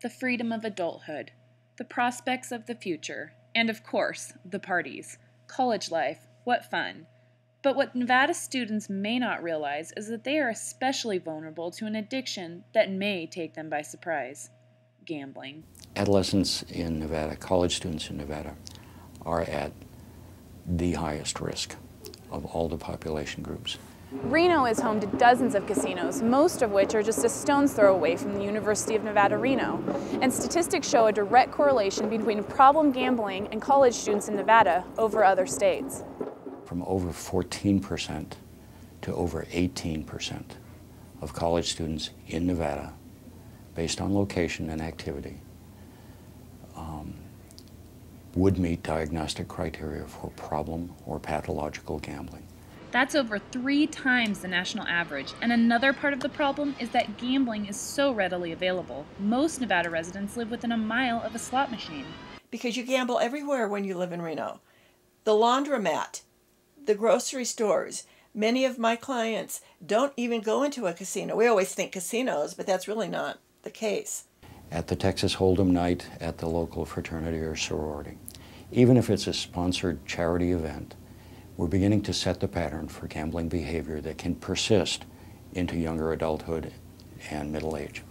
the freedom of adulthood, the prospects of the future, and of course, the parties. College life, what fun. But what Nevada students may not realize is that they are especially vulnerable to an addiction that may take them by surprise: gambling. Adolescents in Nevada, college students in Nevada, are at the highest risk of all the population groups. Reno is home to dozens of casinos, most of which are just a stone's throw away from the University of Nevada, Reno. And statistics show a direct correlation between problem gambling and college students in Nevada over other states. From over 14% to over 18% of college students in Nevada, based on location and activity, would meet diagnostic criteria for problem or pathological gambling. That's over 3 times the national average, and another part of the problem is that gambling is so readily available. Most Nevada residents live within a mile of a slot machine. Because you gamble everywhere when you live in Reno. The laundromat, the grocery stores. Many of my clients don't even go into a casino. We always think casinos, but that's really not the case. At the Texas Hold'em night at the local fraternity or sorority, even if it's a sponsored charity event, we're beginning to set the pattern for gambling behavior that can persist into younger adulthood and middle age.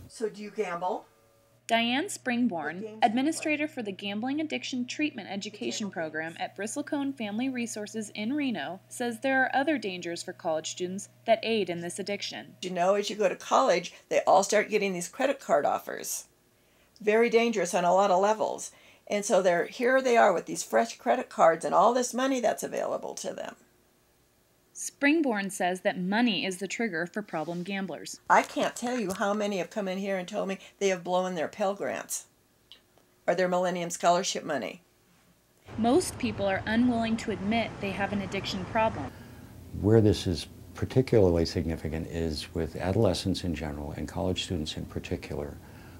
So do you gamble? Diane Springborn, administrator for the Gambling Addiction Treatment Education Program at Bristlecone Family Resources in Reno, says there are other dangers for college students that aid in this addiction. You know, as you go to college, they all start getting these credit card offers. Very dangerous on a lot of levels. And so here they are with these fresh credit cards and all this money that's available to them. Springborn says that money is the trigger for problem gamblers. I can't tell you how many have come in here and told me they have blown their Pell Grants or their Millennium Scholarship money. Most people are unwilling to admit they have an addiction problem. Where this is particularly significant is with adolescents in general and college students in particular,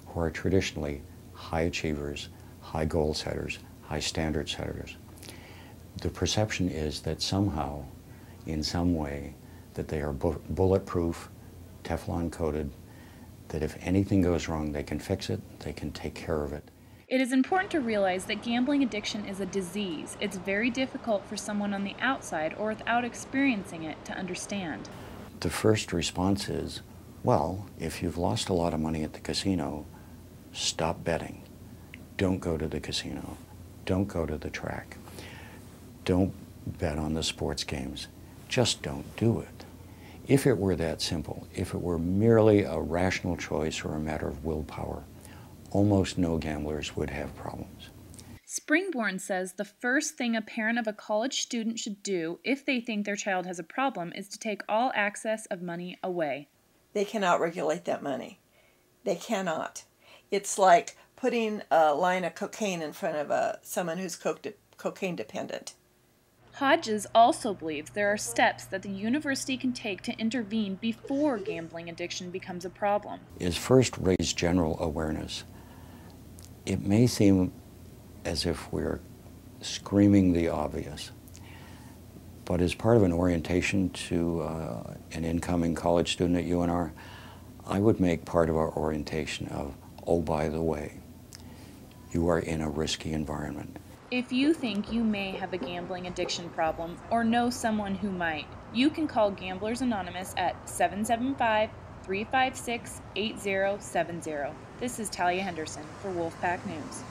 who are traditionally high achievers, high goal setters, high standard setters. The perception is that somehow, in some way, that they are bulletproof, Teflon coated, that if anything goes wrong, they can fix it, they can take care of it. It is important to realize that gambling addiction is a disease. It's very difficult for someone on the outside or without experiencing it to understand. The first response is, well, if you've lost a lot of money at the casino, stop betting. Don't go to the casino. Don't go to the track. Don't bet on the sports games. Just don't do it. If it were that simple, if it were merely a rational choice or a matter of willpower, almost no gamblers would have problems. Springborn says the first thing a parent of a college student should do if they think their child has a problem is to take all access of money away. They cannot regulate that money. They cannot. It's like putting a line of cocaine in front of someone who's cocaine dependent. Hodges also believes there are steps that the university can take to intervene before gambling addiction becomes a problem. Is first raise general awareness. It may seem as if we're screaming the obvious, but as part of an orientation to an incoming college student at UNR, I would make part of our orientation of, oh, by the way, you are in a risky environment. If you think you may have a gambling addiction problem or know someone who might, you can call Gamblers Anonymous at 775-356-8070. This is Talia Henderson for Wolfpack News.